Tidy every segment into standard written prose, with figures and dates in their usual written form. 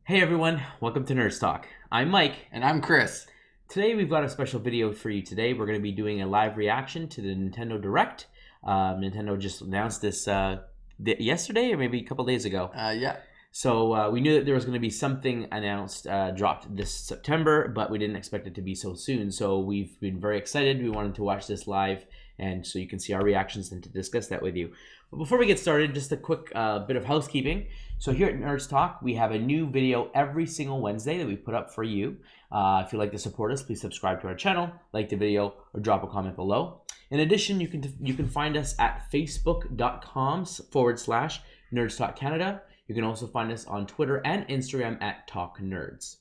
Hey everyone, welcome to Nerds Talk. I'm Mike. And I'm Chris. Today we've got a special video for you today. We're going to be doing a live reaction to the Nintendo Direct. Nintendo just announced this yesterday or maybe a couple days ago. Yeah. So we knew that there was going to be something announced, dropped this September, but we didn't expect it to be so soon. So we've been very excited. We wanted to watch this live, and so you can see our reactions and to discuss that with you. But before we get started, just a quick bit of housekeeping. So here at Nerds Talk, we have a new video every single Wednesday that we put up for you. If you'd like to support us, please subscribe to our channel, like the video, or drop a comment below. In addition, you can find us at facebook.com/Nerds Talk Canada. You can also find us on Twitter and Instagram at Talk Nerds.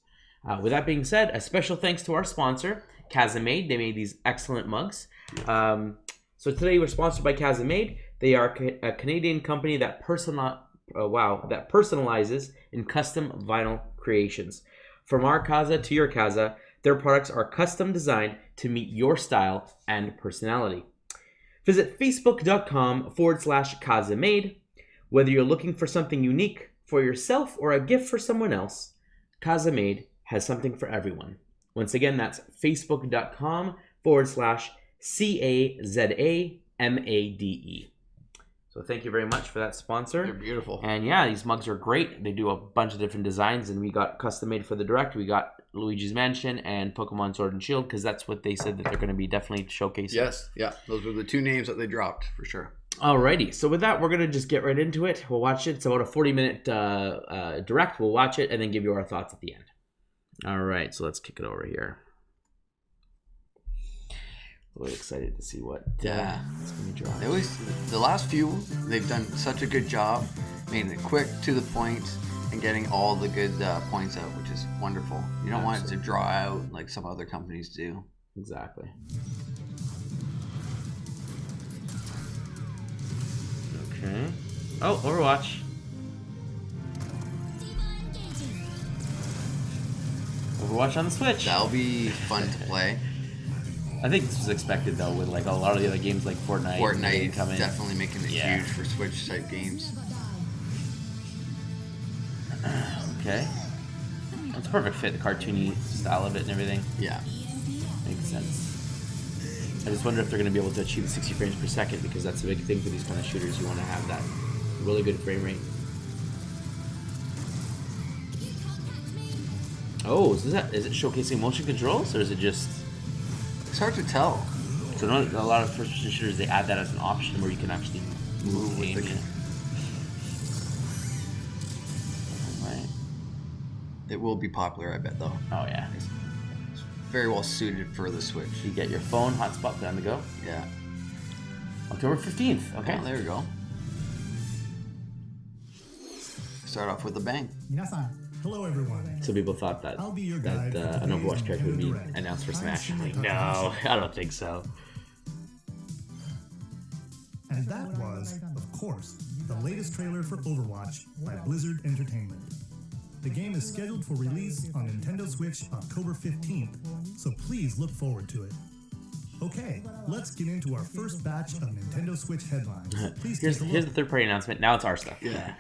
With that being said, a special thanks to our sponsor, Casamade. They made these excellent mugs. So today we're sponsored by Casamade. They are a Canadian company that personalizes in custom vinyl creations. From our casa to your casa, their products are custom designed to meet your style and personality. Visit facebook.com/Casamade. Whether you're looking for something unique for yourself or a gift for someone else, Casamade has something for everyone. Once again, that's facebook.com/CAZAMADE. So thank you very much for that sponsor. They're beautiful. And yeah, these mugs are great. They do a bunch of different designs, and we got custom made for the Direct. We got Luigi's Mansion and Pokemon Sword and Shield, because that's what they said that they're going to be definitely showcasing. Yes, yeah. Those were the two names that they dropped, for sure. Alrighty, so with that, we're going to just get right into it. We'll watch it. It's about a 40-minute Direct. We'll watch it and then give you our thoughts at the end. Alright, so let's kick it over here. Really excited to see what it's going to drop. They always, the last few, they've done such a good job, making it quick, to the point, and getting all the good points out, which is wonderful. You don't want it to draw out like some other companies do. Exactly. Okay. Oh, Overwatch. Overwatch on the Switch. That'll be fun to play. I think this was expected though, with like a lot of the other games like Fortnite. Fortnite coming. definitely making it huge for Switch type games. Okay. It's a perfect fit, the cartoony style of it and everything. Yeah. Makes sense. I just wonder if they're going to be able to achieve 60 frames per second, because that's a big thing for these kind of shooters. You want to have that really good frame rate. Oh, is it showcasing motion controls, or is it just... It's hard to tell. So a lot of first-person shooters, they add that as an option where you can actually move with the... Right. It will be popular, I bet, though. Oh, yeah. It's very well suited for the Switch. You get your phone, hotspot, put on the go. Yeah. October 15th. Okay. Oh, there we go. Start off with a bang. Hello everyone. Some people thought that I'll be your guide an for Overwatch character would be today's Direct. announced for Smash. I'm Like, Shinra no, I don't think so. And that was, of course, the latest trailer for Overwatch by Blizzard Entertainment. The game is scheduled for release on Nintendo Switch October 15th, so please look forward to it. Okay, let's get into our first batch of Nintendo Switch headlines. Please Here's take a the look. third-party announcement. Now it's our stuff. Yeah.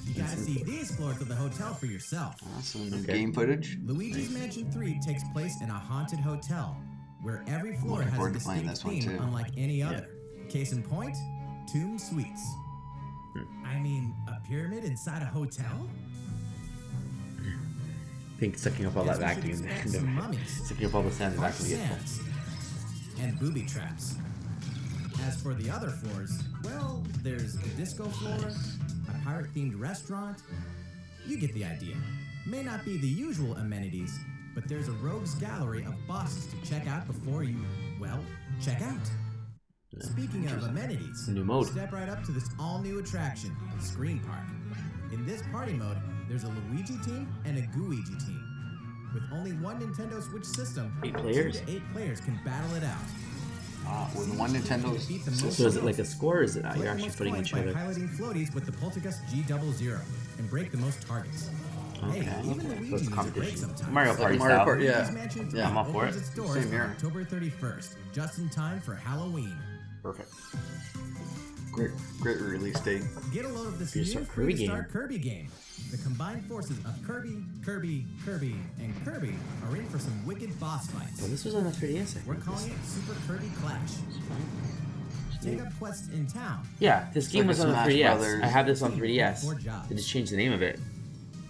You gotta see these floors of the hotel for yourself. Some new game footage. Luigi's Mansion 3 takes place in a haunted hotel, where every floor Looking has a forward to playing distinct this one, theme too. unlike any other. Case in point, Tomb Suites. I mean, a pyramid inside a hotel? I think sucking up all that Guess we vacuum. should expect some mummies, Sucking up all the sand dark back to the sands, and booby traps. As for the other floors, well, there's the disco floor, a pirate-themed restaurant. You get the idea. May not be the usual amenities, but there's a rogues gallery of bosses to check out before you, well, check out. Speaking of amenities, New mode. step right up to this all-new attraction, the Screen Park. In this party mode, there's a Luigi team and a Gooigi team. With only one Nintendo Switch system, 8 players? 2 to 8 players can battle it out. With one Nintendo So is it like a score, or is it you're Collect the actually most putting points each by other? piloting floaties with the Poltergust G00 and break the most targets. Okay. Hey, even So Luigi it's needs a break competition. sometimes. Mario Like Party Mario style. Party, yeah. Luigi's Mansion 3 I'm all for opens it. its doors Same on here. October 31st, just in time for Halloween. Perfect. Great release date. Get a load of this Free to new Start Kirby free-to-start Kirby game. The combined forces of Kirby, and Kirby are in for some wicked boss fights. Well, this was on the 3DS. I think. We're calling it Super Kirby Clash. Take up quests in town. Yeah, this game like was a on the Smash 3DS. Brothers. I have this on More 3DS. jobs. They just changed the name of it.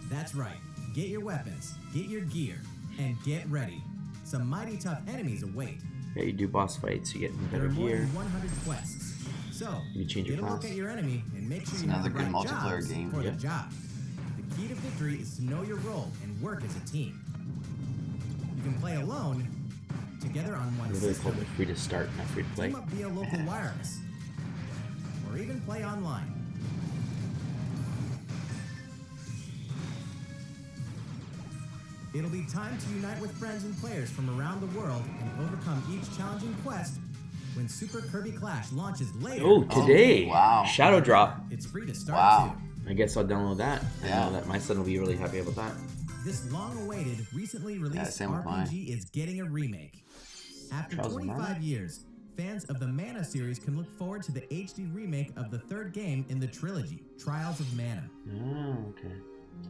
That's right. Get your weapons, get your gear, and get ready. Some mighty tough enemies await. Yeah, you do boss fights, you get There better are more gear. than 100 quests. So, You change your get a look class. at your enemy and make sure It's you have another the good right multiplayer jobs game. for Yeah. the job. The key to victory is to know your role and work as a team. You can play alone, together on one They really system, called it free to start, not free to play. team up via local wireless, or even play online. It'll be time to unite with friends and players from around the world and overcome each challenging quest when Super Kirby Clash launches later. Oh, today! wow. Shadow Drop. It's free to start Wow. too. I guess I'll download that. I Yeah. know that my son will be really happy about that. This long-awaited, recently released same with mine. RPG is getting a remake. After Trials of 25 Mana? years, fans of the Mana series can look forward to the HD remake of the third game in the trilogy, Trials of Mana. Oh, okay.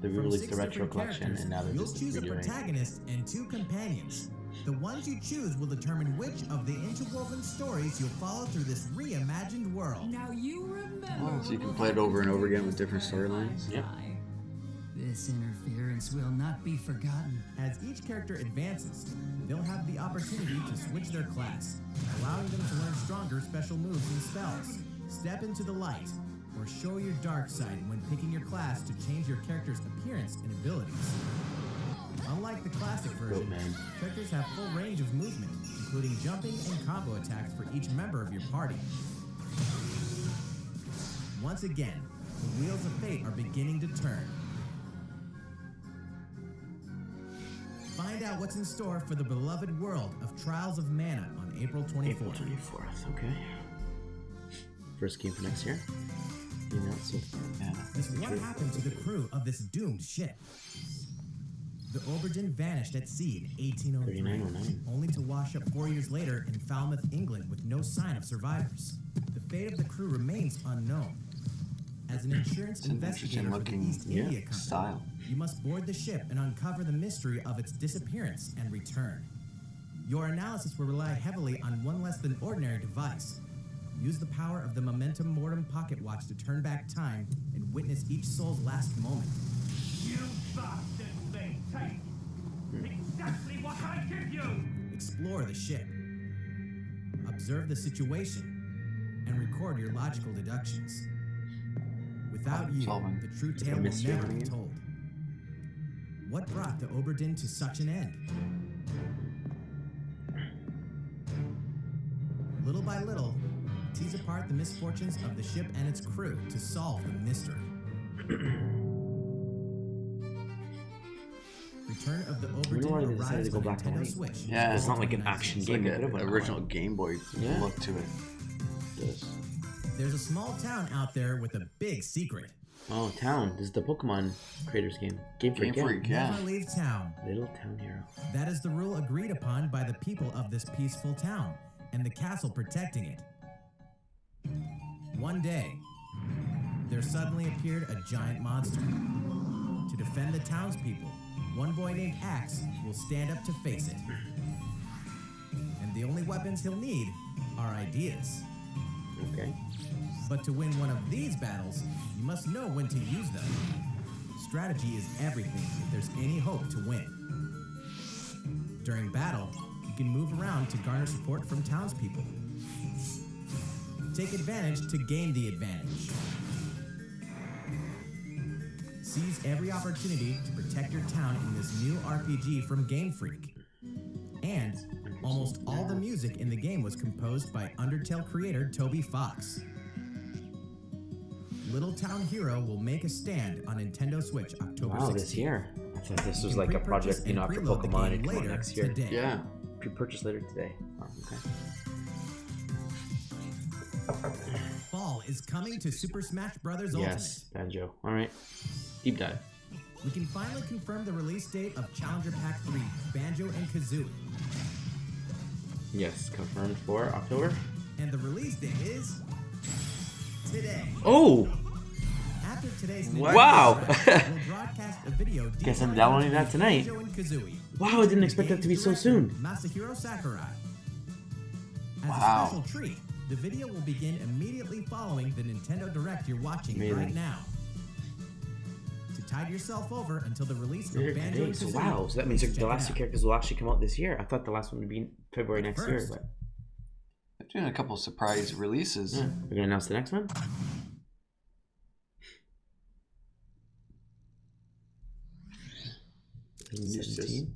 They From released 6 the retro different collection, characters, and now they're you'll just choose a redoing it. protagonist and 2 companions. The ones you choose will determine which of the interwoven stories you'll follow through this reimagined world. Now you remember. Oh, so you can play it over and over again with different storylines. Yep. This interference will not be forgotten. As each character advances, they'll have the opportunity to switch their class, allowing them to learn stronger special moves and spells, step into the light, or show your dark side when picking your class to change your character's appearance and abilities. Unlike the classic version, man. characters have full range of movement, including jumping and combo attacks for each member of your party. Once again, the wheels of fate are beginning to turn. Find out what's in store for the beloved world of Trials of Mana on April 24th. April 24th, okay. First game for next year. You announced it. Yeah. This is what happened to the crew of this doomed ship. The Oberdin vanished at sea in 1803, 3909. only to wash up 4 years later in Falmouth, England, with no sign of survivors. The fate of the crew remains unknown. As an insurance It's an investigator for the interesting East looking, India Company, style. you must board the ship and uncover the mystery of its disappearance and return. Your analysis will rely heavily on one less than ordinary device. Use the power of the Momentum Mortem pocket watch to turn back time and witness each soul's last moment. You bastard thing, take exactly what I give you! Explore the ship. Observe the situation and record your logical deductions. Without you, Solving. the true a tale will mystery never be again. told. What brought the Oberdin to such an end? Little by little, tease apart the misfortunes of the ship and its crew to solve the mystery. Return of the wonder why they Oberdin decided arrives to go on black and Nintendo white. Switch. Yeah. It's not like an action It's game. like It could've an went original on. Game Boy Yeah. look to it. This. There's a small town out there with a big secret. Oh, Town. This is the Pokemon creators game. Game Freak. Game Freak, yeah. Never leave town. Little Town Hero. That is the rule agreed upon by the people of this peaceful town and the castle protecting it. One day, there suddenly appeared a giant monster. To defend the townspeople, one boy named Axe will stand up to face it. And the only weapons he'll need are ideas. Okay. But to win one of these battles, you must know when to use them. Strategy is everything if there's any hope to win. During battle, you can move around to garner support from townspeople. Take advantage to gain the advantage. Seize every opportunity to protect your town in this new RPG from Game Freak. And almost all the music in the game was composed by Undertale creator Toby Fox. Little Town Hero will make a stand on Nintendo Switch October Wow, 16th. this year. I thought this You was can like a pre-purchase project, you know, and after preload the Pokemon game and come out later next year. today. Yeah. Pre-purchase later today. Oh, okay. Fall is coming to Super Smash Bros. Yes, Banjo. All right. Deep dive. Ultimate. We can finally confirm the release date of Challenger Pack 3, Banjo and Kazooie. Yes, confirmed for October. And the release date is today. Oh! After today's Wow. we'll broadcast a video. Guess I'm downloading that tonight. Banjo-Kazooie. Wow, I didn't expect that to be so soon. Masahiro Sakurai. As Wow. a special treat, the video will begin immediately following the Nintendo Direct you're watching Amazing. right now. To tide yourself over until the release They're of Banjo today, so wow. So that means the last two characters will actually come out this year. I thought the last one would be February next year, First. but They're doing a couple surprise releases. yeah. We're gonna announce the next one. 17.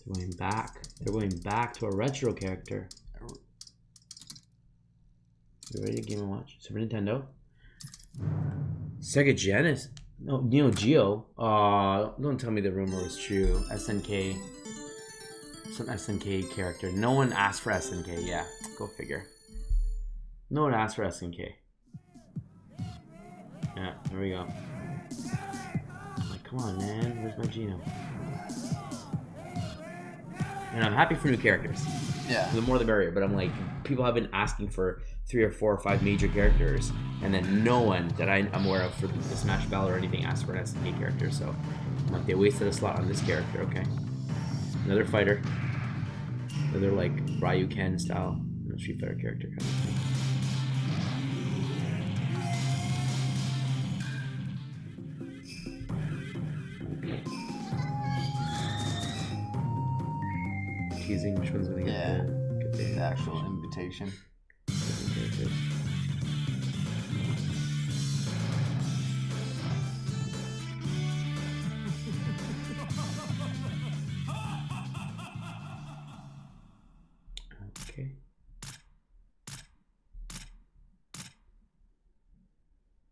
They're going back. They're going back to a retro character. You ready to Game & Watch? Super Nintendo. Sega Genesis. No, Neo Geo. Don't tell me the rumor was true. SNK. Some SNK character. No one asked for SNK. Yeah, go figure. No one asked for SNK. Yeah, there we go. I'm like, come on, man. Where's my Geno? And I'm happy for new characters. Yeah. The more the merrier. But I'm like, people have been asking for 3 or 4 or 5 major characters, and then no one that I'm aware of for the Smash Battle or anything asked for an SNK character. So I'm like, they wasted a slot on this character. Okay. Another fighter. Another like Ryu Ken style Street Fighter character kind of thing. Teasing which one's gonna Yeah. get The the actual invitation. characters. Okay.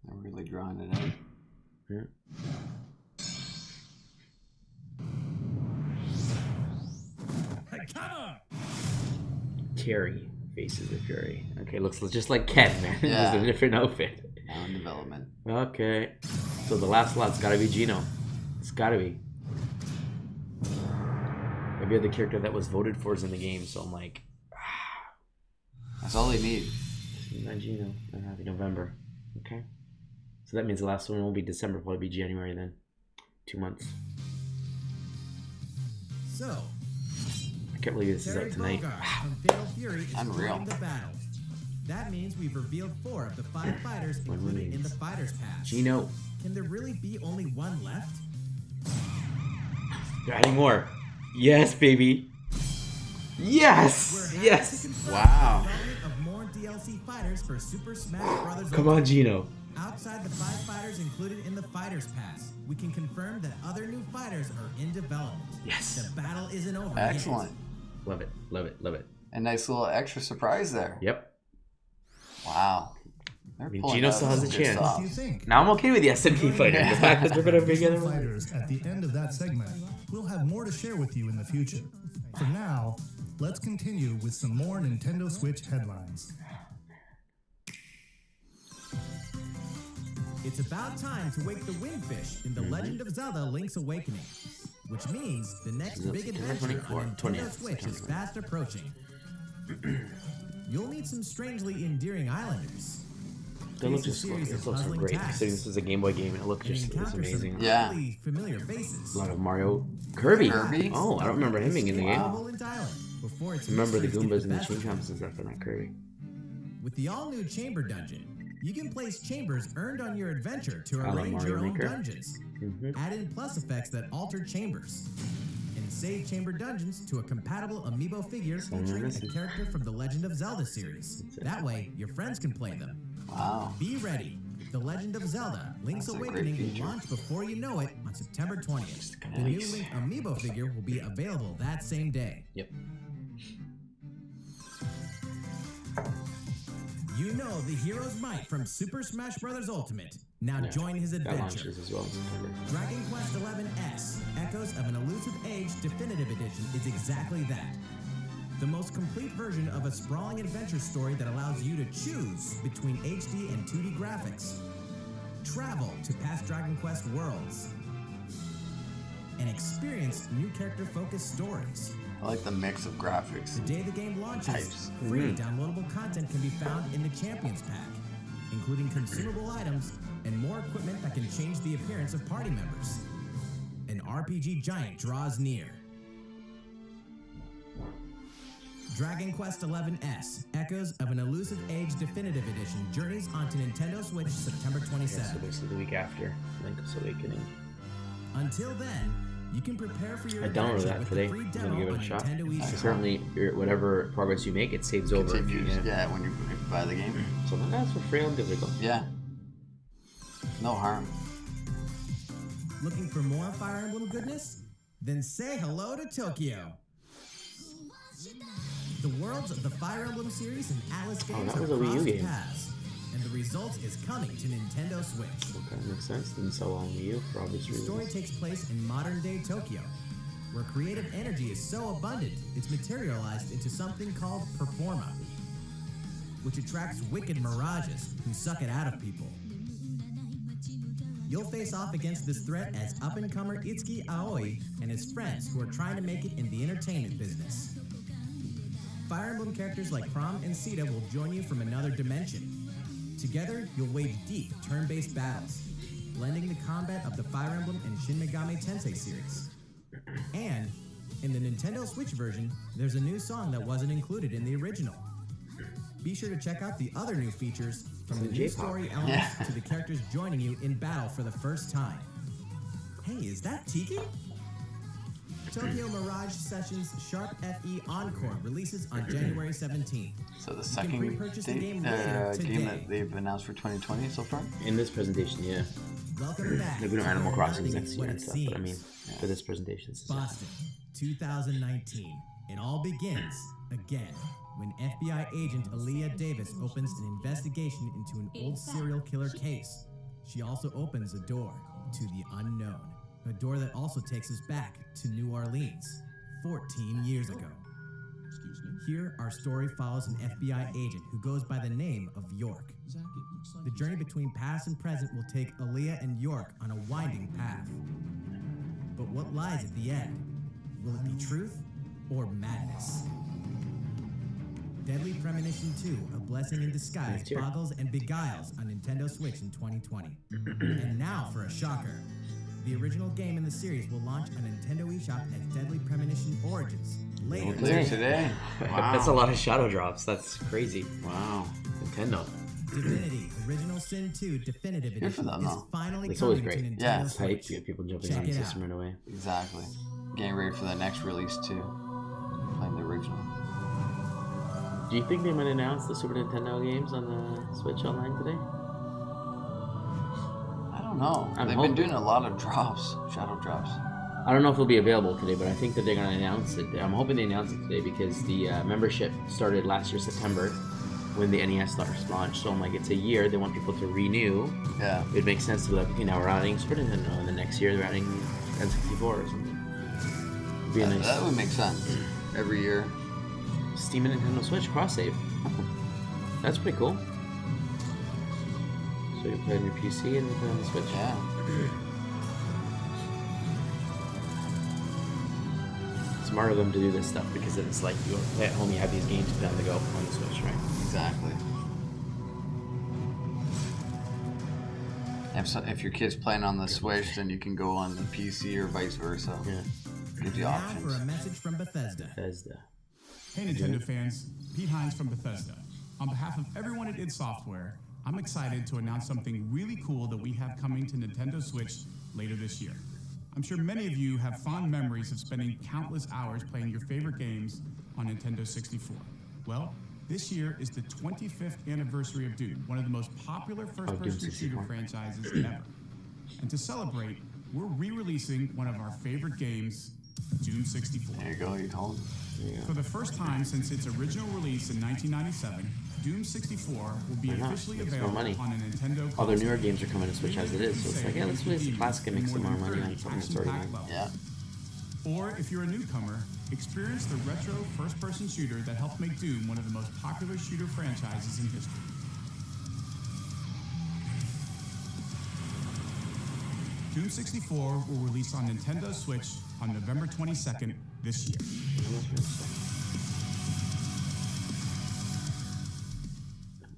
They're really drawing it out. Yeah. Come on! Terry faces the Fury. Okay, looks just like Ken, man. Yeah. Just a different outfit. Now in development. Okay. So the last slot's gotta be Geno. It's gotta be. Every other character that was voted for is in the game, so I'm like, That's all they need. not Geno. I'm happy November. Okay. So that means the last one won't be December, probably be January then. 2 months. So, I can't believe this is Terry out tonight. Bogard from Fatal Fury is Unreal. joining the battle. That means we've revealed 4 of the 5 fighters One included in remains. the Fighters Pass. Geno. Can there really be only one left? They're adding more. Yes, baby. Yes. We're happy to Yes. confirm Wow. the development of more DLC fighters for Super Smash Bros. Come on, Geno. Outside the 5 fighters included in the Fighters Pass, we can confirm that other new fighters are in development. Yes. The battle isn't over yet. Excellent. Love it. Love it. Love it. A nice little extra surprise there. Yep. Wow. They're mean, pulling Geno out still has some a good chance. What stuff. do you think? Now I'm okay with the SMT fighter. The fact that they're gonna be together. Fighters at the end of that segment. We'll have more to share with you in the future. For now, let's continue with some more Nintendo Switch headlines. It's about time to wake the Windfish in The Legend of Zelda Link's Awakening, which means the next Is it big September adventure 24th? on Nintendo 20th, Switch is September. fast approaching. You'll meet some strangely endearing islanders. They look Face a just series it of looks so puzzling great. tasks. Considering this was a Game Boy game, and it looked And just it was encounter some amazing. Yeah. oddly familiar faces. A lot of Mario, Kirby. Kirby? Oh, I don't remember him being in the game. Wow. Island before its Remember the users get Goombas and the best Chain of Chomps and stuff, but not Kirby. With the all-new Chamber Dungeon, you can place chambers earned on your adventure to I love arrange Mario your own Maker. dungeons. Mhm. Add in plus effects that alter chambers. And save Chamber Dungeons to a compatible amiibo figure featuring a missing. character from the Legend of Zelda series. That's it. That way, your friends can play them. Wow. Be ready. The Legend of Zelda Link's That's a great Awakening will feature. launch before you know it on September 20th. a couple The new weeks. Link amiibo figure will be available that same day. Yep. You know the hero's might from Super Smash Bros. Ultimate. Now Yeah, join his that adventure. launches as well in September. Dragon Quest XI-S, Echoes of an Elusive Age Definitive Edition is exactly that. The most complete version of a sprawling adventure story that allows you to choose between HD and 2D graphics. Travel to past Dragon Quest worlds. And experience new character-focused stories. I like the mix of graphics. The day the game launches, Types. free Mm. downloadable content can be found in the Champions Pack, including consumable items and more equipment that can change the appearance of party members. An RPG giant draws near. Dragon Quest XI-S, Echoes of an Elusive Age Definitive Edition, journeys onto Nintendo Switch September 27th. So basically the week after Link's Awakening. Until then, you can prepare for your I downloaded adventure that with today. the free I'm demo gonna give it on a shot. Nintendo eShop. Certainly, whatever progress you make, it saves over. Continues, yeah, when you buy the game. So that's for free on difficult. Yeah. No harm. Looking for more Fire Emblem goodness? Then say hello to Tokyo. The worlds of the Fire Emblem series and Atlas games that was have a Wii U crossed game. paths, and the result is coming to Nintendo Switch. Okay, makes sense. Didn't sell on Wii U for obvious The story reasons. takes place in modern-day Tokyo, where creative energy is so abundant it's materialized into something called Performa, which attracts wicked mirages who suck it out of people. You'll face off against this threat as up-and-comer Itsuki Aoi and his friends who are trying to make it in the entertainment business. Fire Emblem characters like Chrom and Sita will join you from another dimension. Together, you'll wage deep turn-based battles, blending the combat of the Fire Emblem and Shin Megami Tensei series. And, in the Nintendo Switch version, there's a new song that wasn't included in the original. Be sure to check out the other new features, from the new J-pop. story elements to the characters joining you in battle for the first time. Hey, is that Tiki? Tokyo Mirage Sessions Sharp FE Encore releases on January 17th. So the You can second pre-purchase the game game later today. that they've announced for 2020 so far? In this presentation, yeah. Welcome back. Maybe no to Animal where Crossings nothing next is year what and it stuff, but I mean, seems. for this presentation, this is Boston, 2019. It all begins again when FBI agent Aaliyah Davis opens an investigation into an old serial killer case. She also opens a door to the unknown, a door that also takes us back to New Orleans 14 years ago. Here, our story follows an FBI agent who goes by the name of York. The journey between past and present will take Aaliyah and York on a winding path. But what lies at the end? Will it be truth or madness? Deadly Premonition 2, A Blessing in Disguise, Next year. boggles and beguiles on Nintendo Switch in 2020. And now for a shocker. The original game in the series will launch on Nintendo eShop as Deadly Premonition Origins later Clear today. today. Wow. That's a lot of shadow drops. That's crazy. Wow. Nintendo. Divinity Original Sin 2 Definitive Good for Edition them, is though. finally It's coming always to great. Nintendo Yeah, It's hype Switch. to get people jumping Check on the it system out. right away. Exactly. Getting ready for the next release too. Playing the original. Do you think they might announce the Super Nintendo games on the Switch Online today? I don't know. I'm They've hoping. been doing a lot of drops, shadow drops. I don't know if it'll be available today, but I think that they're going to announce it. I'm hoping they announce it today because the membership started last year, September, when the NES launched. So I'm like, it's a year. They want people to renew. Yeah. It makes sense to be like, okay, now we're adding Super Nintendo, and the next year they're adding N64 or something. It'd be a nice That would make sense. Every year. Steam and Nintendo Switch cross save. That's pretty cool. So you can play on your PC and play on the Switch. Yeah. Smart of them to do this stuff because it's like you play at home, you have these games put on the go on the Switch, right? Exactly. If your kid's playing on the Switch, then you can go on the PC or vice versa. Yeah. Gives you Now for a options. message from Bethesda. Bethesda. Hey Nintendo fans, Pete Hines from Bethesda. On behalf of everyone at id Software, I'm excited to announce something really cool that we have coming to Nintendo Switch later this year. I'm sure many of you have fond memories of spending countless hours playing your favorite games on Nintendo 64. Well, this year is the 25th anniversary of Doom, one of the most popular first-person 64. shooter franchises ever. And to celebrate, we're re-releasing one of our favorite games, Doom 64. There you go, you told him. For the first time since its original release in 1997, Doom 64 will be Why not? officially Makes more available money. on a Nintendo All their console. newer games are coming to Switch as it is, so it's like, yeah, let's release the classic and make some more money on something that's already made. Yeah. Or if you're a newcomer, experience the retro first-person shooter that helped make Doom one of the most popular shooter franchises in history. Doom 64 will release on Nintendo Switch on November 22nd this year.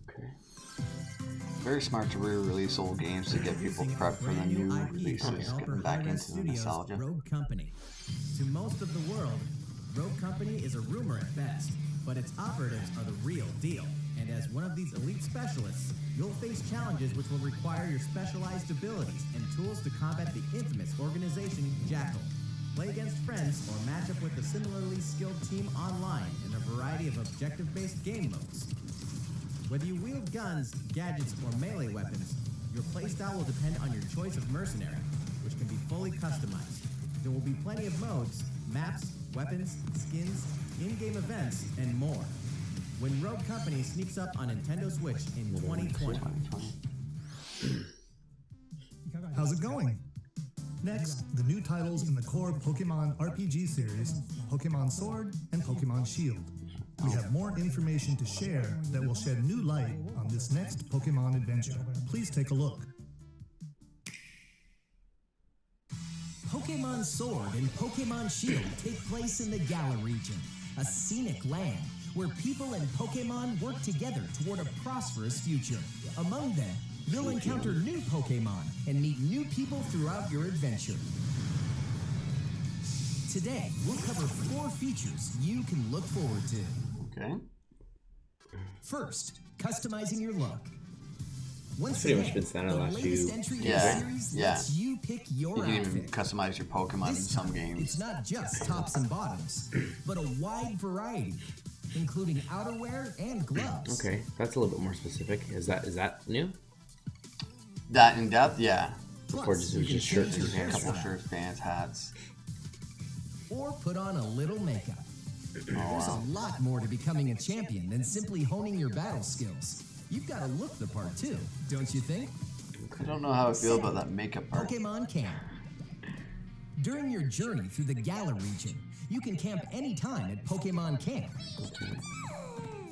Okay. very smart to re-release old games to get people prepped for the new releases, getting back into the nostalgia. Rogue Company. To most of the world, Rogue Company is a rumor at best, but its operatives are the real deal. And as one of these elite specialists, you'll face challenges which will require your specialized abilities and tools to combat the infamous organization Jackal. Play against friends or match up with a similarly skilled team online in a variety of objective-based game modes. Whether you wield guns, gadgets, or melee weapons, your playstyle will depend on your choice of mercenary, which can be fully customized. There will be plenty of modes, maps, weapons, skins, in-game events, and more. When Rogue Company sneaks up on Nintendo Switch in 2020. How's it going? Next, the new titles in the core Pokemon RPG series, Pokemon Sword and Pokemon Shield. We have more information to share that will shed new light on this next Pokemon adventure. Please take a look. Pokemon Sword and Pokemon Shield take place in the Galar region, a scenic land where people and Pokemon work together toward a prosperous future. Among them, you'll encounter new Pokemon and meet new people throughout your adventure. Today, we'll cover 4 features you can look forward to. Okay. First, customizing your look. Once pretty again, much been standard the last latest few entry in Yeah, the series yeah. lets you pick your You can even outfit. customize your Pokemon in This some time, games. it's not just tops and bottoms, but a wide variety, including outerwear and gloves. Okay, that's a little bit more specific. Is that new? That in depth, yeah. Or just, it was just shirts and A pants? couple shirts, pants, hats. Or put on a little makeup. Oh, There's wow. a lot more to becoming a champion than simply honing your battle skills. You've got to look the part too, don't you think? I don't know how I feel about that makeup part. Pokemon Camp. During your journey through the Galar region, you can camp anytime at Pokemon Camp.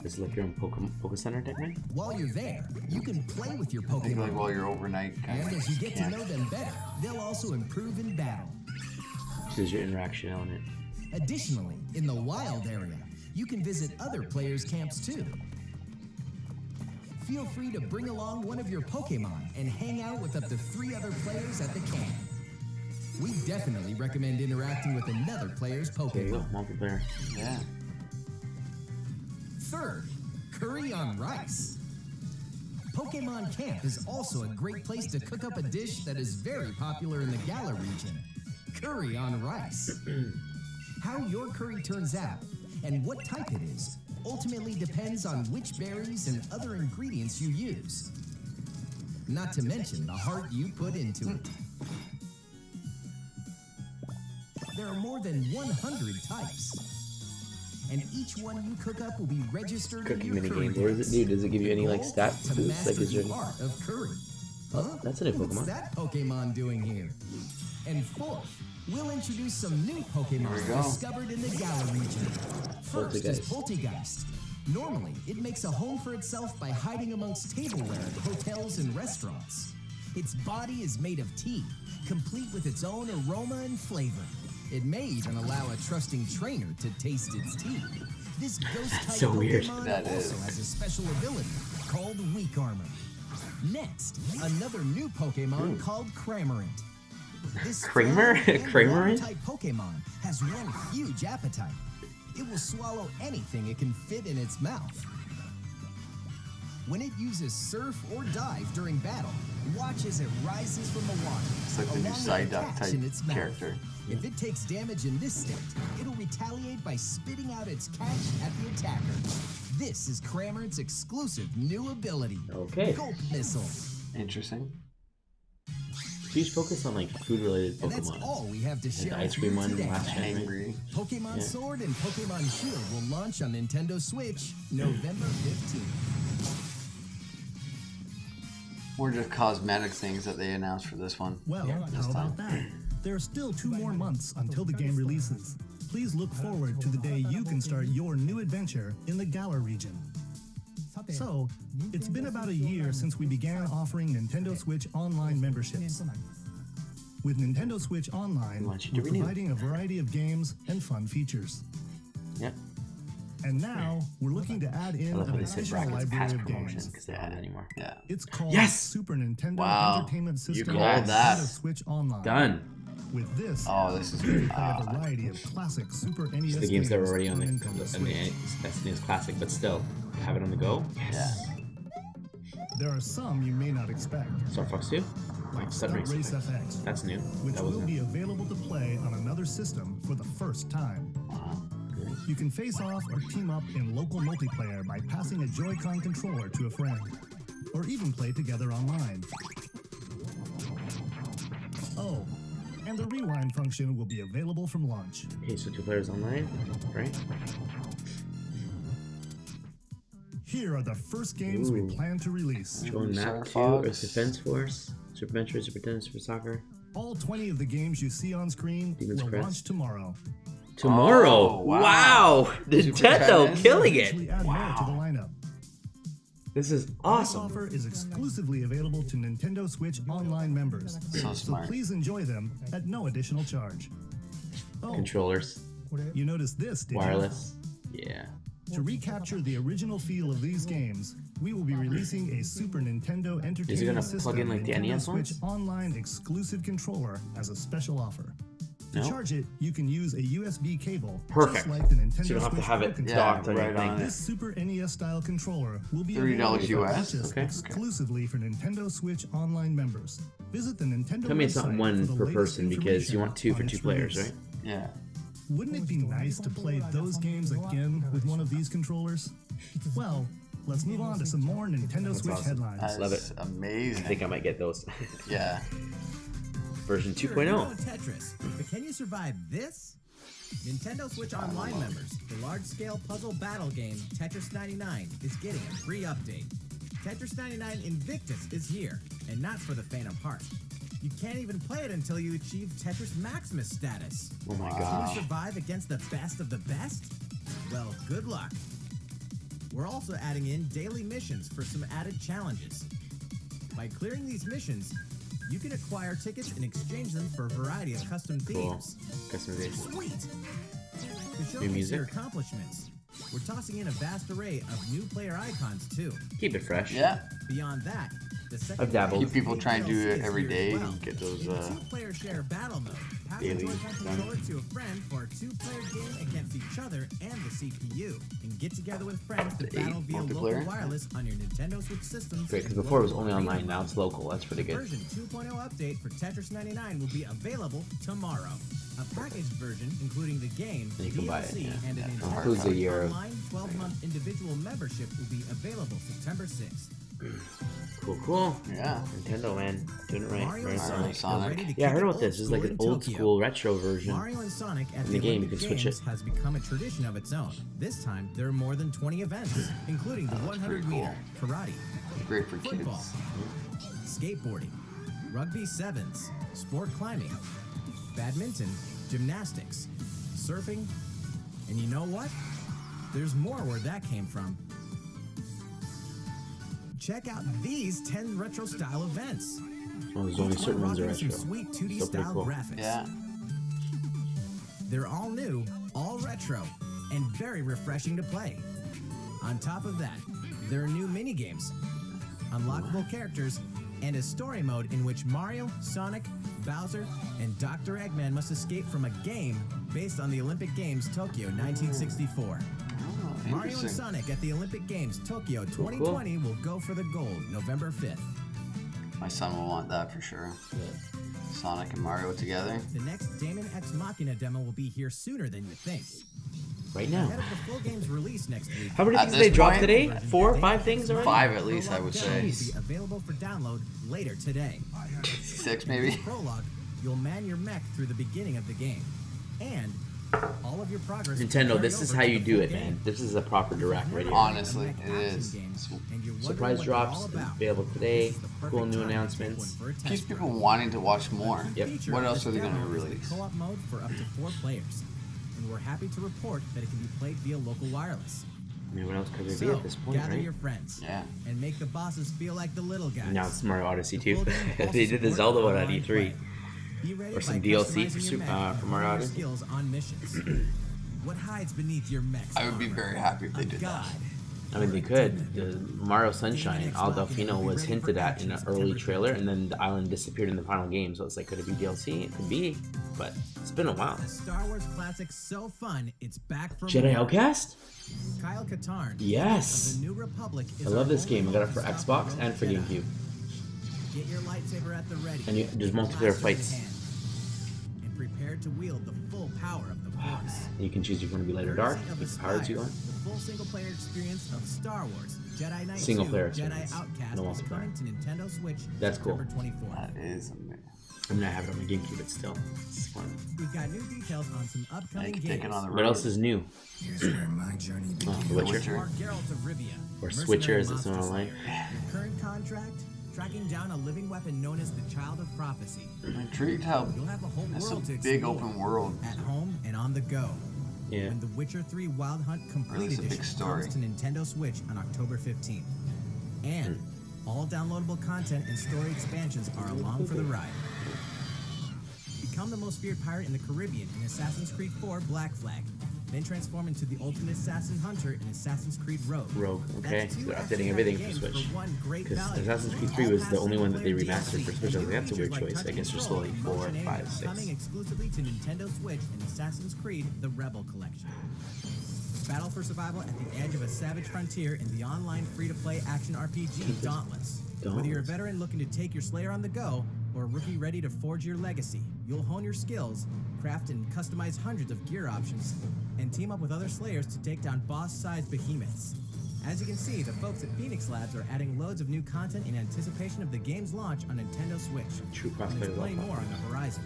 Is it like your own Poke Center technique? While you're there, you can play with your I think like Pokemon. while you're overnight kind And of as you get to camp. know them better, they'll also improve in battle. This is your interaction element. Additionally, in the wild area, you can visit other players' camps too. Feel free to bring along one of your Pokemon and hang out with up to 3 other players at the camp. We definitely recommend interacting with another player's There you go, Pokemon. multiplayer. Yeah. Third, curry on rice. Pokemon Camp is also a great place to cook up a dish that is very popular in the Galar region, curry on rice. How your curry turns out and what type it is ultimately depends on which berries and other ingredients you use. Not to mention the heart you put into it. There are more than 100 types, and each one you cook up will be registered in Cooking your mini curry game. What does it do? Does it give you any like Goal stats? to Boosts? master Like is the there? art of curry. Oh, that's a new What's Pokemon. that Pokemon doing here? And fourth, we'll introduce some new There Pokemon we go. discovered in the Galar region. First is Poltergeist. Poltergeist. Normally, it makes a home for itself by hiding amongst tableware at hotels and restaurants. Its body is made of tea, complete with its own aroma and flavor. It may even allow a trusting trainer to taste its tea. This ghost-type So weird. Pokemon That also is. has a special ability called Weak Armor. Next, another new Pokemon called Cramorant. This Kramer? flying and Cramorant? water-type Pokemon has one huge appetite. It will swallow anything it can fit in its mouth. When it uses Surf or Dive during battle, watch as it rises from the water. It's like the new along with a Psyduck catch type in its mouth. character. If it takes damage in this state, it'll retaliate by spitting out its catch at the attacker. This is Cramorant's exclusive new ability, Okay. Gulp Missile. Interesting. Huge focus on like food related And that's Pokemon. all we have to Like share the ice with cream you one today. last gen. right? Angry. Pokemon Yeah. Sword and Pokemon Shield will launch on Nintendo Switch November 15th. Or just cosmetic things that they announced for this one. Well, this how time. about that? There are still 2 more months until the game releases. Please look forward to the day you can start your new adventure in the Galar region. So, it's been about a year since we began offering Nintendo Switch Online memberships. With Nintendo Switch Online, want you to we're renew. providing a variety of games and fun features. Yep. And now we're looking to add in I love how an they said additional brackets library past of promotion games. because they don't have it anymore. Yeah. It's called Yes! Super Nintendo Wow. Entertainment You System called and that. Nintendo Switch Online. Done. With this, Oh, this is you can great. play a variety of classic Super NES It's the games games that were already on for the Nintendo Switch. SNES Classic, but still have it on the go. Yes. There are some you may not expect, Star Fox 2. like Stunt Stunt Race Race FX, That's new. which That will wasn't. be available to play on another system for the first time. You can face off or team up in local multiplayer by passing a Joy-Con controller to a friend, or even play together online. Oh, and the rewind function will be available from launch. Okay, so 2 players online, right? Here are the first games we plan to release. Join Star Map 2, Fox. Earth Defense Force, Super Metroid, Super Tennis, Super Soccer. All 20 of the games you see on screen Demon's will Crest. launch tomorrow. Tomorrow! Oh, wow. Nintendo Tennis? killing Actually it! add more to the lineup. This is This awesome. offer is exclusively available to Nintendo Switch Online members, So so smart. please enjoy them at no additional charge. Oh, Controllers, you noticed this, did wireless. Yeah. you? To recapture the original feel of these games, we will be releasing a Super Nintendo Entertainment gonna System plug in like the Nintendo NES Switch ones? Online exclusive controller as a special offer. To No? charge it, you can use a USB cable, Perfect. just like the Nintendo So you don't have to Switch have Pro it controller. docked on your right thing. on This Super NES style controller will be $30 available for US? purchase Okay. exclusively for Nintendo Switch Online members. Visit the Nintendo Tell me it's not website one for the per latest person because you want 2 for information 2 on players, its right? release. Yeah. Wouldn't it be nice to play those games again with one of these controllers? Well, let's move on to some more Nintendo Switch awesome. headlines. That's Love it. amazing. I think I might get those. Yeah. Version Sure, 2.0. you know Tetris, but can you survive this? Nintendo Switch Online members, the large-scale puzzle battle game Tetris 99 is getting a free update. Tetris 99 Invictus is here, and not for the faint of heart. You can't even play it until you achieve Tetris Maximus status. Oh my Wow. Can gosh. you survive against the best of the best? Well, good luck. We're also adding in daily missions for some added challenges. By clearing these missions, you can acquire tickets and exchange them for a variety of custom Cool. themes. Customization. Sweet! To New showcase music? your accomplishments, we're tossing in a vast array of new player icons too. Keep it fresh. Yeah. Beyond that, the second I've dabbled. Keep people trying to do it DLC every is here day as well. and get those, In the two-player share battle mode, pass a daily Joy-Con done. controller to a friend for a two-player game against each other and the CPU, and get together with friends to The battle 8 via local multiplayer? wireless on your Nintendo Switch systems. Great, because and before it was local only arena online, now mode. it's local. That's pretty The good. version 2.0 update for Tetris 99 will be available tomorrow. A packaged version, including the game, And you can buy it, DLC, yeah. and an Yeah, Nintendo includes a Switch year of- Online 12-month individual membership will be available September 6th. Cool. Yeah. Nintendo, man. Doing it right. Mario Very and nice. Sonic, Sonic. are ready to Yeah, I kick heard it about this. This is like old an school in old Tokyo. school retro version. Mario and Sonic at In the the game, you Olympic can switch Games it. has become a tradition of its own. This time, there are more than 20 events, including the Oh, that's pretty 100-meter, karate, Great for football, kids. skateboarding, rugby sevens, sport climbing, badminton, gymnastics, surfing, and you know what? There's more where that came from. Check out these 10 retro-style events. Oh, there's only Each certain one ones are rocking retro. some sweet 2D Still pretty style cool. graphics. Yeah. They're all new, all retro, and very refreshing to play. On top of that, there are new mini-games, unlockable characters, and a story mode in which Mario, Sonic, Bowser, and Dr. Eggman must escape from a game based on the Olympic Games Tokyo 1964. Oh, Mario and interesting. Sonic at the Olympic Games Tokyo 2020 will go for the gold November 5th. My son will want that for sure. Sonic and Mario together. The next Damon X Machina demo will be here sooner than you think. Right now. Ahead of the full game's release next week, How many At things did this they drop point- today? 4 or 5 things already? 5 at least, I Prologue would demo say. will be available for download later today. 6 maybe. Prologue, you'll man your mech through the beginning of the game, and all of your progress. will Nintendo, carry this is over how to you the do full it, game. man. This is a proper direct right here. Honestly, Mech it action is. game, and you're wondering Surprise what they're drops all about. available today. This is the perfect Cool new time to take announcements. one for a test Keeps drive. people wanting to watch more. Yep. Feature What of else this are they gonna demo is the release? Co-op mode for up to 4 players, and we're happy to report that it can be played via local wireless. I mean, what else could there be So, at this point, gather right? your friends Yeah. and make the bosses feel like the little guys. Now it's Mario Odyssey The 2. full game will also They did the support Zelda one at online E3. play. Be ready Or some by DLC customizing for your Super- mech for and Mario honing your Odyssey. skills on missions. what hides beneath your mech's I would be armor. very happy if they A did that. guide. I mean, they could. The Mario Sunshine, Al Delfino was hinted at in an early trailer, and then the island disappeared in the final game. So it's like, could it be DLC? It could be, but it's been a while. A Star Wars classic so fun, it's back for Jedi more. Outcast? Kyle Katarn. Yes. Of the New Republic is I love our this only game. I got it for unstoppable Xbox and for Jedi. GameCube. Get your lightsaber at the ready. And there's multiplayer Blaster in fights. hand. And prepare to wield the full power of the Force. You can choose if you want to be light or dark. Courtesy of Which powers you Aspire, want. The full single-player experience of Star Wars Jedi Knight Single 2, player experience. Jedi Outcast No is multiplayer. coming to Nintendo Switch That's cool. September 24th. That is amazing. I mean, I have it on my GameCube, but still, it's fun. We've got new details on some upcoming Like games. taking on the What else is new? Here's where my journey Oh, begins. The Witcher? Witcher. Our Geralt of Rivia. Or mercenary Switcher, as it's monster known online. slayer. Current contract, tracking down a living weapon known as the Child of Prophecy. I'm intrigued how You'll have a whole that's a world to big explore. open world. At home and on the go. Yeah. When The Witcher 3 Wild Hunt Complete Really, it's a big Edition story. comes to Nintendo Switch on October 15th. And all downloadable content and story expansions are along for the ride. Become the most feared pirate in the Caribbean in Assassin's Creed 4 Black Flag. Then transform into the ultimate assassin hunter in Assassin's Creed Rogue. Rogue, okay. That's So two they're action updating everything for games Switch. one great Because value. Assassin's Creed 3 All was the past only and one that they player remastered for DLC, Switch. I was like, and that's a new weird features choice. like I guess touch there's control slowly and 4, motion 5, aid 6. coming exclusively to Nintendo Switch in Assassin's Creed The Rebel Collection. Battle for survival at the edge of a savage frontier in the online free-to-play action RPG Dauntless. Whether you're a veteran looking to take your Slayer on the go, or a rookie ready to forge your legacy, you'll hone your skills, craft and customize hundreds of gear options, and team up with other Slayers to take down boss-sized behemoths. As you can see, the folks at Phoenix Labs are adding loads of new content in anticipation of the game's launch on Nintendo Switch. True And crossplay there's with plenty all more on the horizon.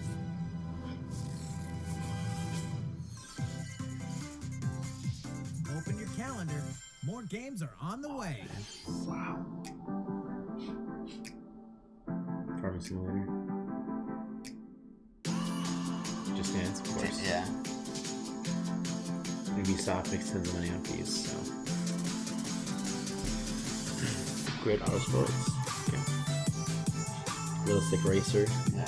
Open your calendar. More games are on the way. Wow. Farming Simulator. Just Dance, of course. Yeah. Ubisoft makes tons of money off these, so. Grid Auto Sports. Okay. Realistic Racer. Yeah.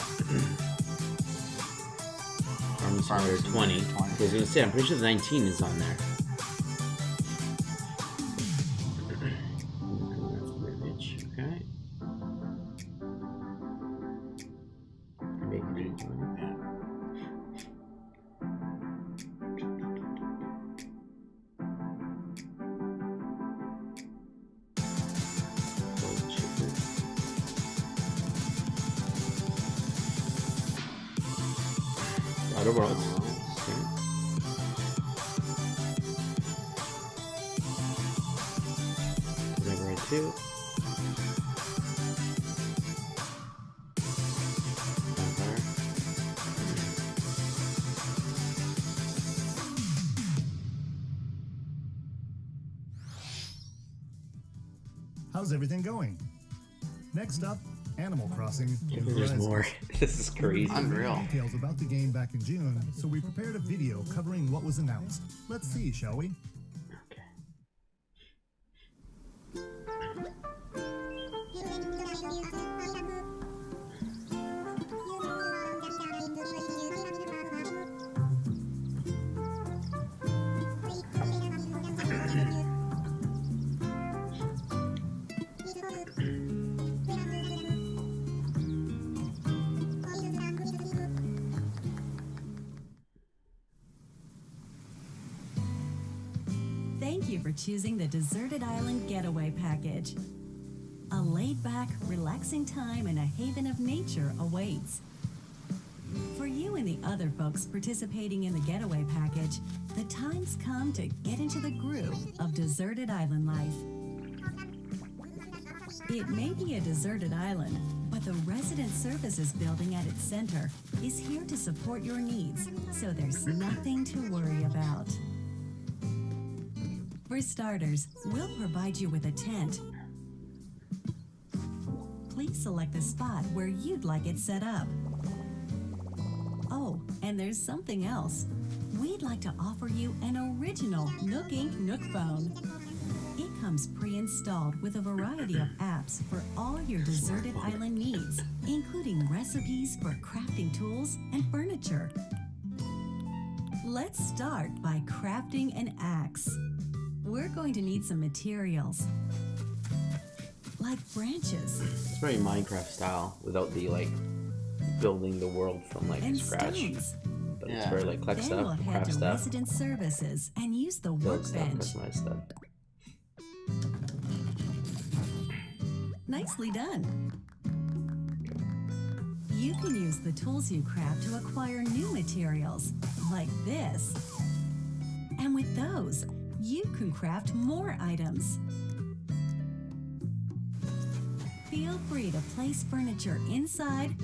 Farming Simulator 20. I was gonna say, I'm pretty sure the 19 is on there. Okay. Outer Worlds. Okay. Mega Ray 2. Vampire. How's everything going? Next up, Animal Crossing. There's more. This is crazy. Unreal. Details about the game back in June, so we prepared a video covering what was announced. Let's see, shall we? Okay. Thank you for choosing the Deserted Island Getaway Package. A laid-back, relaxing time in a haven of nature awaits. For you and the other folks participating in the Getaway Package, the time's come to get into the groove of deserted island life. It may be a deserted island, but the Resident Services building at its center is here to support your needs, so there's nothing to worry about. For starters, we'll provide you with a tent. Please select the spot where you'd like it set up. Oh, and there's something else. We'd like to offer you an original Nook Inc. Nook phone. It comes pre-installed with a variety of apps for all your deserted island needs, including recipes for crafting tools and furniture. Let's start by crafting an axe. We're going to need some materials, like branches It's very Minecraft style without the like building the world from like and scratch. stones. But it's Yeah. very like collect Then stuff, we'll head craft to stuff, resident services and use the build stuff, workbench. customize stuff. Nicely done. You can use the tools you craft to acquire new materials, like this. And with those, you can craft more items. Feel free to place furniture inside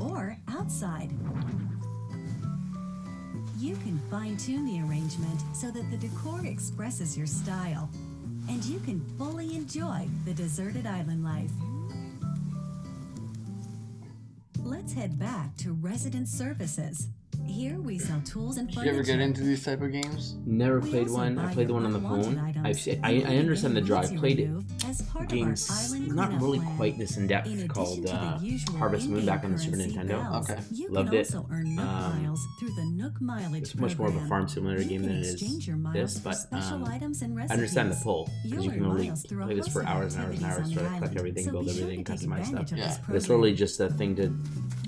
or outside. You can fine-tune the arrangement so that the decor expresses your style, and you can fully enjoy the deserted island life. Let's head back to resident services. Here we sell tools and Did you furniture. ever get into these type of games? Never We played also one. I buy played the your one on the unwanted phone. items, I and understand the anything draw. I needs you played it. remove as part of our Games island not cleanup really plan. quite this in In depth addition called to the usual Harvest Moon back on the in-game Super currency Nintendo. bells, Okay. You Loved can it. also earn Nook miles through the Nook mileage It's much more of a program. farm simulator You game can than it is exchange your miles this, for but special items and I understand the recipes. pull because You'll you can earn only miles through a play this host for of hours and hours and activities hours, on try the to collect island, everything, so build be sure everything, to take customize stuff. advantage of Yeah. this But it's literally program. just a thing to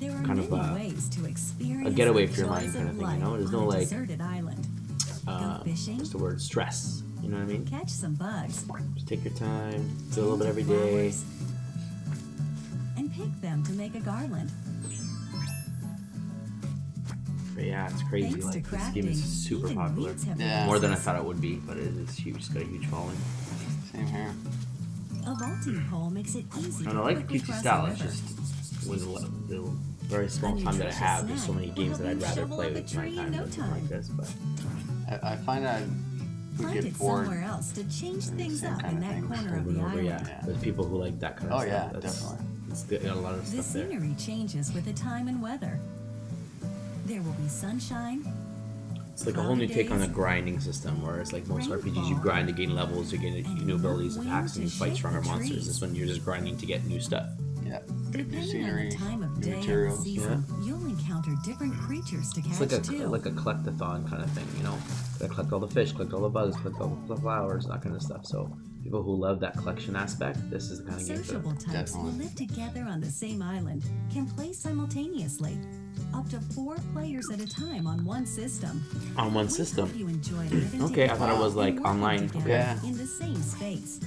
There are kind of, many ways to experience get away the for your mind joys kind of of thing, you life know? There's no, on a like, deserted island. Go fishing, what's the word? Stress. You know what I mean? catch some bugs, Just take your time, do a little bit tend every to day. flowers, and pick them to make a garland. But yeah, it's crazy. Thanks to Like this game is crafting, super even popular. weeds have Yeah. More than I releases. thought it would be, but it is huge. It's got a huge following. Same here. A vaulting pole makes it easy And to I like the quickly PC cross style. a It's river. just with the very small A time that I nutritious have. There's so snack many will games help that I'd you rather shovel play up a with my tree in time no than something like time. this. But I find I would Find get it bored. somewhere else to change doing the things same up kind in of that thing corner of over the and over, island. yeah. There's people who like that kind of Oh, stuff. yeah, definitely. It's got a lot of The stuff there. scenery changes with the time and weather. There will be sunshine, It's like a whole new take on the days, grinding system, whereas like most RPGs, you rainfall, grind to gain levels, you gain and new abilities, no attacks, and wind you to fight shake stronger the monsters. trees. This one you're just grinding to get new stuff. Yeah. New depending on scenery, the time of new day and the materials. season. You'll encounter different creatures to catch It's like too. a collectathon kind of thing, you know? Gotta collect all the fish, collect all the bugs, collect all the flowers, that kind of stuff. So people who love that collection aspect, this is the kind of game for Sociable them. types who Definitely. live together on the same island can play simultaneously, up to 4 players at a time on one system. On one We system. hope you enjoy living Okay, I thought it together was like and working online. together Yeah. in the same space.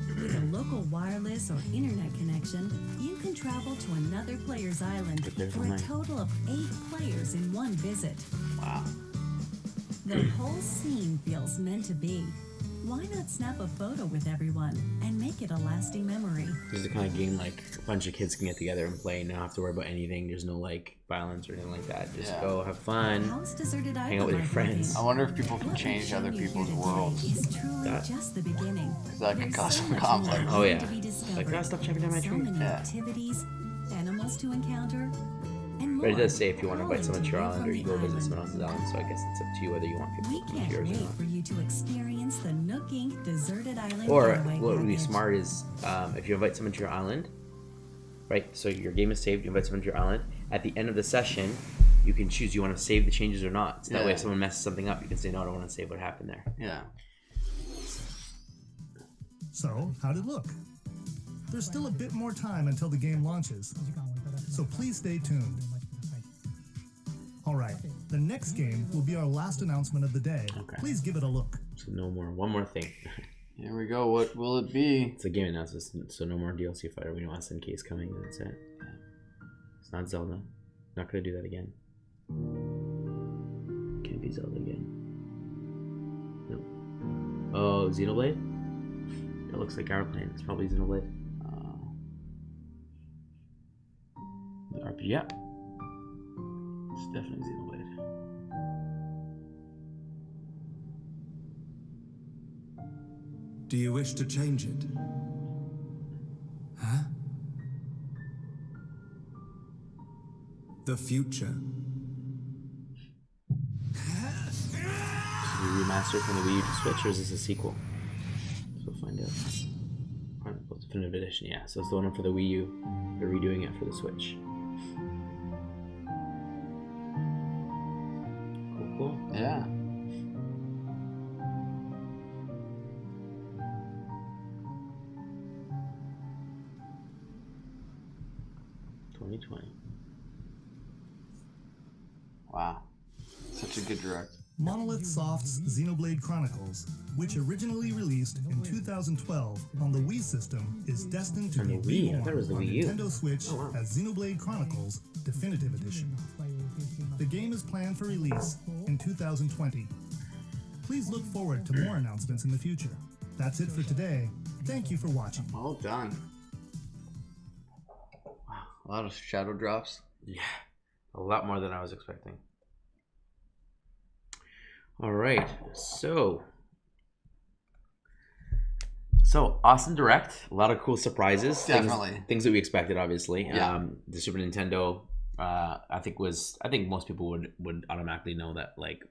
With a local wireless or internet connection, you can travel to another player's island But there's for a online. total of 8 players in one visit. Wow. The whole scene feels meant to be. Why not snap a photo with everyone and make it a lasting memory? This is the kind of game like a bunch of kids can get together and play and not have to worry about anything. There's no like violence or anything like that. Just Yeah. go have fun. How's Deserted Island out with your like friends. looking? I wonder if people can What change we've other shown you people's here today worlds. is truly That- just the beginning. That could There's cause so some much conflict. more Oh, yeah. to be discovered. Like, "Ah, stop chopping down my so tree." many Yeah. activities, animals to encounter, and more. But it does say if you want to invite all someone to your into island or you from go the visit island. someone else's island, so I guess it's up to you whether you want people We to come to can't yours or wait not. for you to experience the Nook Inc. Deserted Island Or getaway what would be package. smart is if you invite someone to your island, right? So your game is saved, you invite someone to your island. At the end of the session, you can choose you want to save the changes or not. So that way, Yeah. if someone messes something up, you can say, no, I don't want to save what happened there. Yeah. So, how'd it look? There's still a bit more time until the game launches, so please stay tuned. Alright, the next game will be our last announcement of the day. Okay. Please give it a look. So no more. One more thing. Here we go. What will it be? It's a game announcement, so no more DLC fighter. We know SNK is coming, and that's it. It's not Zelda. Not gonna do that again. Can't be Zelda again. No. Oh, Xenoblade? It looks like our plan. It's probably Xenoblade. The RPG, yeah. It's definitely Xenoblade. Do you wish to change it? Huh? The future. Is it a remaster from the Wii U to Switch, or is this a sequel? So we'll find out. Chronicles Definitive Edition, yeah. So it's the one for the Wii U. They're redoing it for the Switch. Yeah. Wow. Such a good direct. Monolith Soft's Xenoblade Chronicles, which originally released in 2012 on the Wii system, is destined to On be the Wii? I reborn thought it was the on Wii U. Nintendo Switch Oh, wow. as Xenoblade Chronicles Definitive Edition. The game is planned for release in 2020. Please look forward to more announcements in the future. That's it for today. Thank you for watching. Well done. Wow. A lot of shadow drops. Yeah, a lot more than I was expecting. All right, so awesome direct, a lot of cool surprises. Definitely. things that we expected, obviously. Yeah. The Super Nintendo, I think most people would automatically know that, like,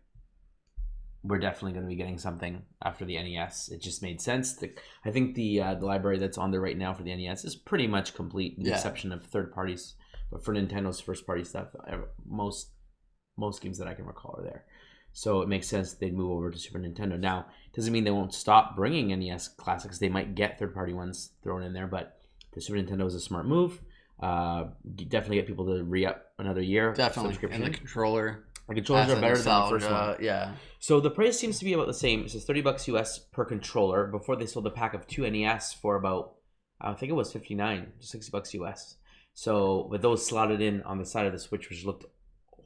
we're definitely going to be getting something after the NES. It just made sense. I think the library that's on there right now for the NES is pretty much complete, with the exception of third parties. But for Nintendo's first party stuff, most games that I can recall are there. So it makes sense they'd move over to Super Nintendo. Now, it doesn't mean they won't stop bringing NES classics. They might get third party ones thrown in there, but the Super Nintendo is a smart move. Definitely get people to re-up another year. Definitely. Subscription. And the controllers are better than the first one. Yeah. So the price seems to be about the same. It says $30 US per controller. Before, they sold a pack of 2 NES for about, I think it was $60 US. So with those slotted in on the side of the Switch, which looked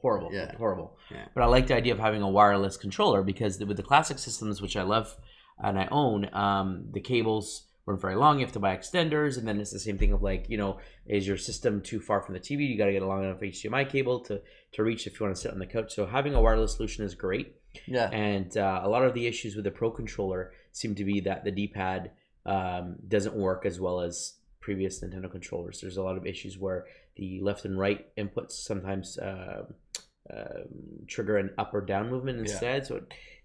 horrible. Yeah. Horrible. Yeah. But I like the idea of having a wireless controller, because with the classic systems, which I love and I own, the cables weren't very long. You have to buy extenders, and then it's the same thing of, like, is your system too far from the TV? You got to get a long enough HDMI cable to reach if you want to sit on the couch. So having a wireless solution is great. Yeah. And a lot of the issues with the Pro controller seem to be that the D-pad doesn't work as well as previous Nintendo controllers. There's a lot of issues where the left and right inputs sometimes trigger an up or down movement instead. So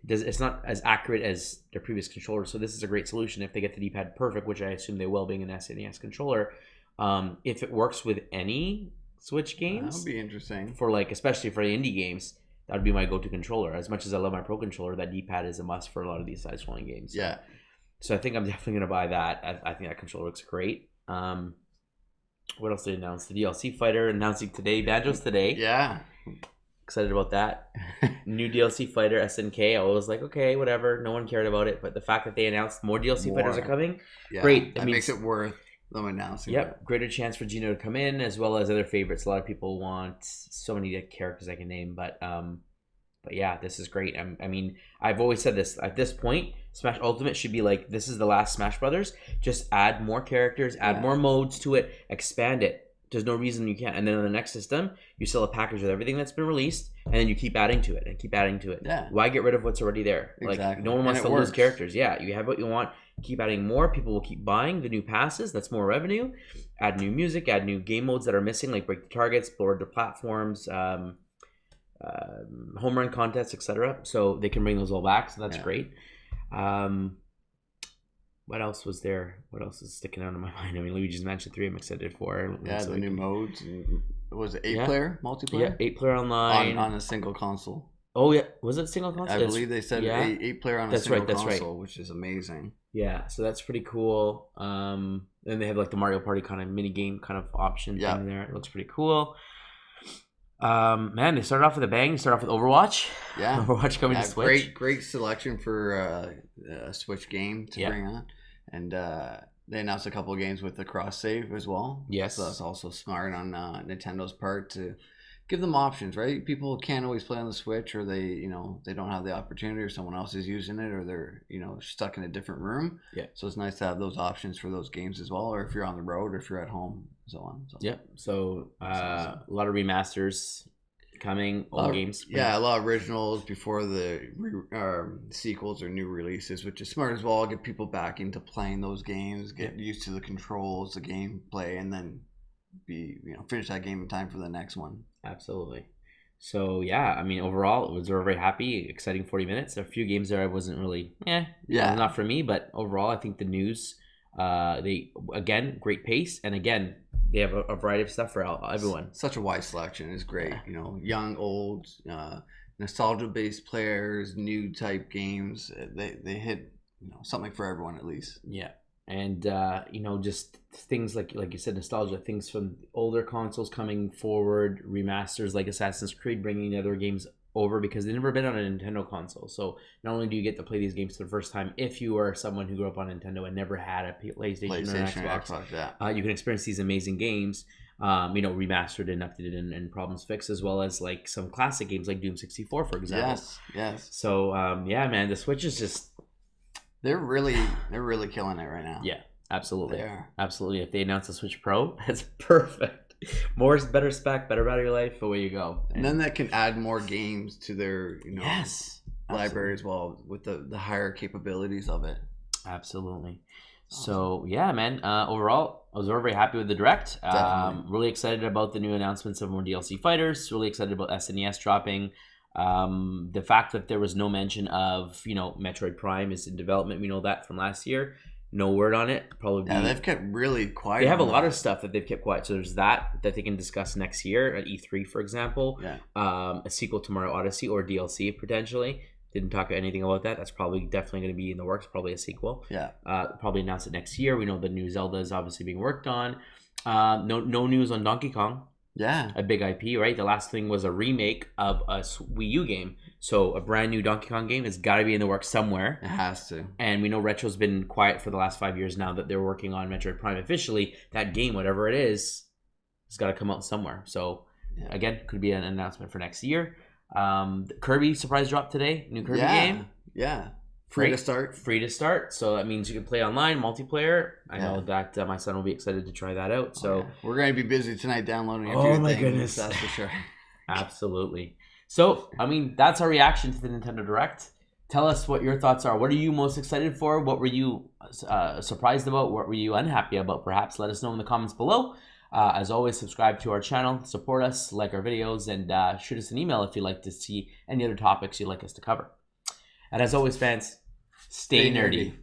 it's not as accurate as their previous controller. So this is a great solution if they get the D-pad perfect, which I assume they will, being an SNES controller. If it works with any Switch games, That would be interesting. for, like, especially for the indie games, that would be my go-to controller. As much as I love my Pro controller, that D-pad is a must for a lot of these side-scrolling games. Yeah. So I think I'm definitely going to buy that. I think that controller looks great. What else did they announce? The DLC fighter announcing today. Banjo's today. Yeah. Excited about that. New DLC fighter, SNK. I was like, okay, whatever. No one cared about it. But the fact that they announced more DLC fighters are coming, Yeah. great. That makes it worth them announcing. Yep, greater chance for Gino to come in, as well as other favorites. A lot of people want so many characters I can name, but yeah, this is great. I mean, I've always said this. At this point, Smash Ultimate should be like, this is the last Smash Brothers. Just add more characters, add more modes to it, expand it. There's no reason you can't. And then on the next system, you sell a package with everything that's been released, and then you keep adding to it and keep adding to it. Yeah. Why get rid of what's already there? Exactly. Like, no one wants And to it lose works. characters. Yeah, you have what you want. Keep adding more. People will keep buying the new passes. That's more revenue. Add new music. Add new game modes that are missing, like break the targets, board the platforms, home run contests, etc. So they can bring those all back. So that's great. What else was there? What else is sticking out in my mind? I mean, Luigi's Mansion 3 I'm excited for. Yeah, So the we new can- modes. And, was it 8-player multiplayer? Yeah, 8-player online. On a single console. Oh, yeah. Was it single console? I believe they said 8-player on a That's single right, that's right. console, which is amazing. Yeah, so that's pretty cool. Then they have, like, the Mario Party kind of mini game kind of option thing there. It looks pretty cool. Man, they started off with a bang. They started off with Overwatch. Yeah. Overwatch coming to Switch. Great selection for a Switch game to bring on. And they announced a couple of games with the cross save as well. Yes. So that's also smart on Nintendo's part to give them options, right? People can't always play on the Switch, or they don't have the opportunity, or someone else is using it, or they're stuck in a different room. Yeah. So it's nice to have those options for those games as well, or if you're on the road, or if you're at home, and so on. So. Yep. So a lot of remasters coming, old games. Yeah, a lot of originals before the sequels or new releases, which is smart as well. Get people back into playing those games, get used to the controls, the gameplay, and then finish that game in time for the next one. Absolutely. So yeah, I mean, overall, we were very happy. Exciting 40 minutes. There are a few games there I wasn't really, not for me. But overall, I think the news, they again great pace, and again they have a variety of stuff for everyone. Such a wide selection is great. Young, old, nostalgia-based players, new type games. They hit something for everyone at least. Yeah. And just things like you said, nostalgia, things from older consoles coming forward, remasters like Assassin's Creed, bringing other games over because they've never been on a Nintendo console. So not only do you get to play these games for the first time, if you are someone who grew up on Nintendo and never had a PlayStation or an Xbox, yeah. You can experience these amazing games, remastered and updated and problems fixed, as well as like some classic games like Doom 64, for example. Yes. So man, the Switch is just they're really killing it right now. Yeah, absolutely. They are. Absolutely. If they announce the Switch Pro, that's perfect. Better spec, better battery life, away you go. And then that can add more games to their yes, library as well with the higher capabilities of it. Absolutely. So yeah, man. Overall, I was very happy with the Direct. Really excited about the new announcements of more DLC fighters. Really excited about SNES dropping. The fact that there was no mention of Metroid Prime is in development. We know that from last year. No word on it. They've kept really quiet. They have a lot of stuff that they've kept quiet. So there's that they can discuss next year at E3, for example. Yeah. A sequel to Mario Odyssey or DLC potentially. Didn't talk anything about that. That's definitely going to be in the works. Probably a sequel. Yeah. Probably announce it next year. We know the new Zelda is obviously being worked on. No news on Donkey Kong. Yeah. A big IP, right? The last thing was a remake of a Wii U game. So a brand new Donkey Kong game has got to be in the works somewhere. It has to. And we know Retro's been quiet for the last 5 years now that they're working on Metroid Prime officially. That game, whatever it is, has got to come out somewhere. So again, could be an announcement for next year. Kirby surprise drop today. New Kirby game. Yeah. Free to start. So that means you can play online, multiplayer. I know that my son will be excited to try that out. So we're going to be busy tonight downloading a few things. Goodness. That's for sure. Absolutely. So, that's our reaction to the Nintendo Direct. Tell us what your thoughts are. What are you most excited for? What were you surprised about? What were you unhappy about? Perhaps let us know in the comments below. As always, subscribe to our channel, support us, like our videos, and shoot us an email if you'd like to see any other topics you'd like us to cover. And as always, fans, stay nerdy.